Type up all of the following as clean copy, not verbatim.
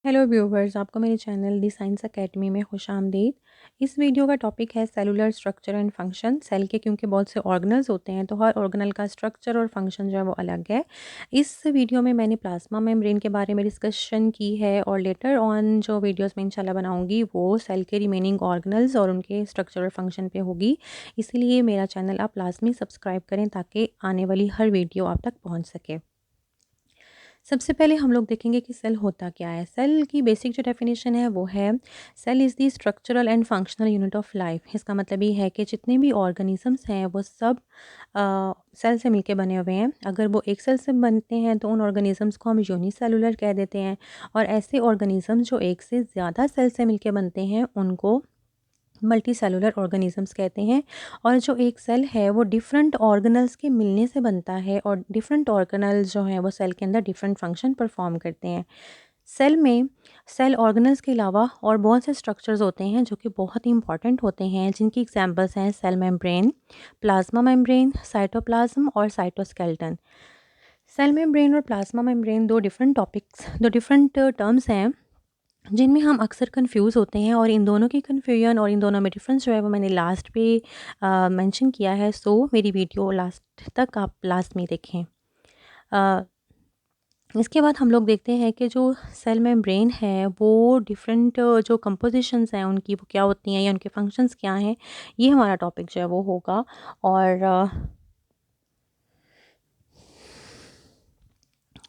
Hello viewers, आपको मेरे channel दी science academy में खुशामदीद। इस वीडियो का टॉपिक है cellular structure and function. Cell के क्योंकि बहुत से ऑर्गेनल्स होते हैं तो हर ऑर्गेनल का स्ट्रक्चर और फंक्शन जो है वो अलग है। इस वीडियो में मैंने प्लाज्मा मेम्ब्रेन के बारे में डिस्कशन की है और लेटर ऑन जो वीडियोस में इंशाल्लाह बनाऊंगी वो सेल के रिमेनिंग ऑर्गेनल्स और उनके स्ट्रक्चर और फंक्शन पे होगी। इसीलिए मेरा चैनल आप लाजमी सब्सक्राइब करें ताकि आने वाली हर वीडियो आप तक पहुँच सके। सबसे पहले हम लोग देखेंगे कि सेल होता क्या है। सेल की बेसिक जो डेफिनेशन है वो है, cell is the structural and functional unit of life. इसका मतलब ये है कि जितने भी ऑर्गेनिजम्स हैं वो सब सेल से मिलके बने हुए हैं। अगर वो एक सेल से बनते हैं तो उन ऑर्गेनिजम्स को हम यूनिसेलुलर कह देते हैं, और ऐसे ऑर्गेनिजम्स जो एक से ज़्यादा सेल से मिलके बनते हैं उनको मल्टी सेलुलर ऑर्गेनिजम्स कहते हैं। और जो एक सेल है वो डिफरेंट ऑर्गेनल्स के मिलने से बनता है, और डिफरेंट ऑर्गेनल्स जो हैं वो सेल के अंदर डिफरेंट फंक्शन परफॉर्म करते हैं। सेल में सेल ऑर्गेनल्स के अलावा और बहुत से स्ट्रक्चर्स होते हैं जो कि बहुत ही इंपॉर्टेंट होते हैं, जिनकी एग्जांपल्स हैं cell membrane, plasma membrane, cytoplasm और साइटोस्केलेटन। सेल मेम्ब्रेन और प्लाज्मा मेम्ब्रेन दो डिफरेंट टर्म्स हैं जिनमें हम अक्सर कंफ्यूज होते हैं, और इन दोनों की कन्फ्यूजन और इन दोनों में डिफरेंस जो है वो मैंने लास्ट पे मेंशन किया है। सो मेरी वीडियो लास्ट तक आप लास्ट में देखें। अ, इसके बाद हम लोग देखते हैं कि जो सेल मेम्ब्रेन है वो डिफरेंट जो कंपोजिशंस हैं उनकी वो क्या होती हैं या उनके फंक्शंस क्या हैं, ये हमारा टॉपिक जो है वो होगा। और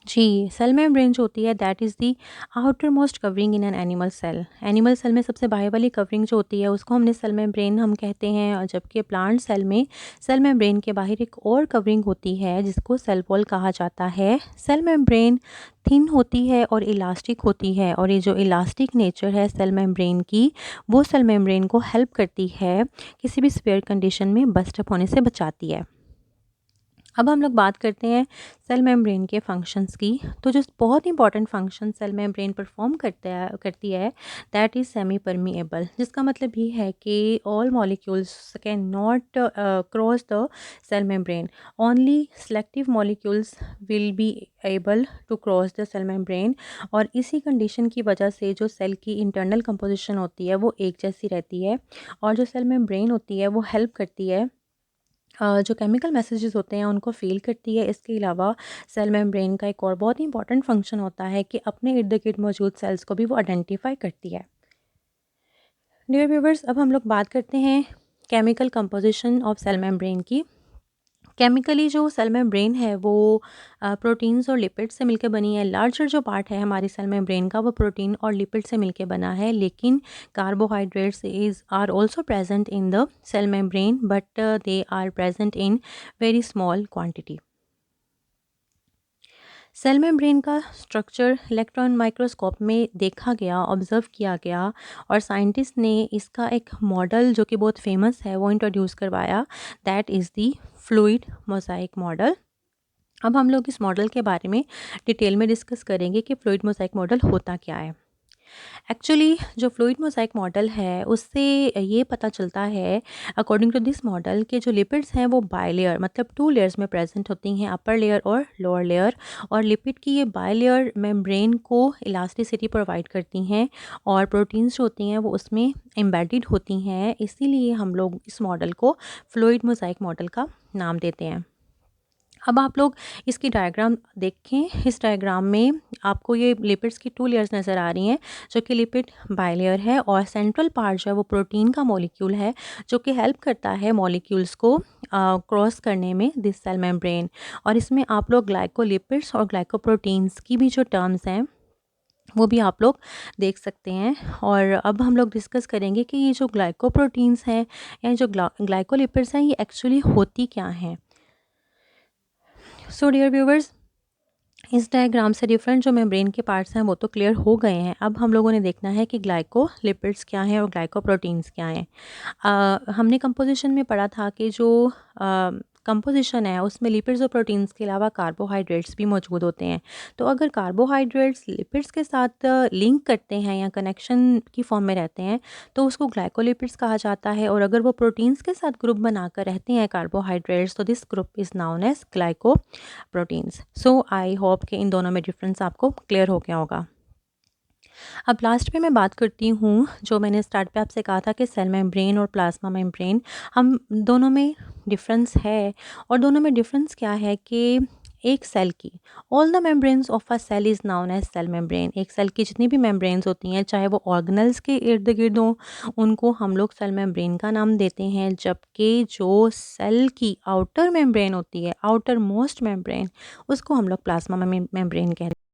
जी, सेल मेम्ब्रेन जो होती है that is the outermost covering in an animal cell. Animal cell में सबसे बाहर वाली कवरिंग जो होती है उसको हमने सेल मेम्ब्रेन हम कहते हैं, और जबकि प्लांट सेल में सेल मेम्ब्रेन के बाहर एक और कवरिंग होती है जिसको सेल वॉल कहा जाता है। सेल मेम्ब्रेन थिन होती है और इलास्टिक होती है, और ये जो इलास्टिक नेचर है सेल मेम्ब्रेन की वो सेल मेम्ब्रेन को हेल्प करती है, किसी भी स्फीयर कंडीशन में बस्ट अप होने से बचाती है। अब हम लोग बात करते हैं सेल मेम्ब्रेन के फंक्शंस की। तो जो बहुत important function cell membrane perform करती है दैट इज़ सेमी परमिएबल, जिसका मतलब ये है कि all molecules can not cross the cell membrane. Only selective molecules will be able to cross the cell membrane. और इसी कंडीशन की वजह से जो सेल की इंटरनल कंपोजिशन होती है वो एक जैसी रहती है, और जो सेल मेम्ब्रेन होती है वो हेल्प करती है जो केमिकल मैसेजेस होते हैं उनको फ़ील करती है। इसके अलावा सेल मेम्ब्रेन का एक और बहुत ही इंपॉर्टेंट फंक्शन होता है कि अपने इर्द गिर्द मौजूद सेल्स को भी वो आइडेंटिफाई करती है। डियर व्यूवर्स, अब हम लोग बात करते हैं chemical composition of cell membrane की। केमिकली जो सेल मेम्ब्रेन है वो प्रोटीन्स और लिपिड से मिलकर बनी है। लार्जर जो पार्ट है हमारी सेल मेम्ब्रेन का वो प्रोटीन और लिपिड से मिलकर बना है, लेकिन carbohydrates is are also present in the cell membrane, but they are present in very small quantity. Cell membrane का स्ट्रक्चर इलेक्ट्रॉन माइक्रोस्कोप में देखा गया, ऑब्जर्व किया गया, और साइंटिस्ट ने इसका एक मॉडल जो कि बहुत फेमस है वो इंट्रोड्यूस करवाया, that is the fluid mosaic model. अब हम लोग इस मॉडल के बारे में डिटेल में डिस्कस करेंगे कि फ्लूइड मोज़ाइक मॉडल होता क्या है। एक्चुअली जो फ्लूइड मोज़ाइक मॉडल है उससे ये पता चलता है, अकॉर्डिंग टू दिस मॉडल, कि जो लिपिड्स हैं वो बायलेयर मतलब 2 लेयर्स में प्रेजेंट होती हैं, अपर लेयर और लोअर लेयर। और लिपिड की ये बायलेयर मेम्ब्रेन को इलास्टिसिटी प्रोवाइड करती हैं, और प्रोटीन्स जो होती हैं वो उसमें एम्बेडेड होती हैं। इसीलिए हम लोग इस मॉडल को फ्लूइड मोज़ाइक मॉडल का नाम देते हैं। अब आप लोग इसकी डायग्राम देखें। इस डायग्राम में आपको ये लिपिड्स की 2 लेयर्स नज़र आ रही हैं, जो कि लिपिड बायलेयर है, और सेंट्रल पार्ट जो है वो प्रोटीन का मॉलिक्यूल है जो कि हेल्प करता है मॉलिक्यूल्स को क्रॉस करने में दिस सेल मेम्ब्रेन। और इसमें आप लोग ग्लाइकोलिपिड्स और ग्लाइकोप्रोटीन्स की भी जो टर्म्स हैं वो भी आप लोग देख सकते हैं। और अब हम लोग डिस्कस करेंगे कि ये जो ग्लाइकोप्रोटीन्स हैं या जो ग्लाइकोलिपिड्स हैं ये एक्चुअली होती क्या हैं। सो डियर व्यूवर्स, इस डायग्राम से डिफरेंट जो मेम्ब्रेन के पार्ट्स हैं वो तो क्लियर हो गए हैं। अब हम लोगों ने देखना है कि ग्लाइकोलिपिड्स क्या हैं और ग्लाइकोप्रोटीन्स क्या हैं। हमने कंपोजिशन में पढ़ा था कि जो कंपोजिशन है उसमें लिपिड्स और प्रोटीन्स के अलावा कार्बोहाइड्रेट्स भी मौजूद होते हैं। तो अगर कार्बोहाइड्रेट्स लिपिड्स के साथ लिंक करते हैं या कनेक्शन की फॉर्म में रहते हैं तो उसको ग्लाइकोलिपिड्स कहा जाता है, और अगर वो प्रोटीन्स के साथ ग्रुप बनाकर रहते हैं कार्बोहाइड्रेट्स तो this group is known as glycoproteins. So I hope कि इन दोनों में डिफरेंस आपको क्लियर हो गया होगा। अब लास्ट में मैं बात करती हूँ, जो मैंने स्टार्ट पे आपसे कहा था कि सेल मेम्ब्रेन और प्लाज्मा मेम्ब्रेन, हम दोनों में डिफरेंस है। और दोनों में डिफरेंस क्या है कि एक सेल की all the membranes of a cell is known as cell membrane. एक सेल की जितनी भी मेम्ब्रेन्स होती हैं, चाहे वो ऑर्गेनल्स के इर्द गिर्द हों, उनको हम लोग सेल मेम्ब्रेन का नाम देते हैं। जबकि जो सेल की आउटर मेम्ब्रेन होती है, आउटर मोस्ट मेम्ब्रेन, उसको हम लोग प्लाज्मा मेम्ब्रेन कहते हैं।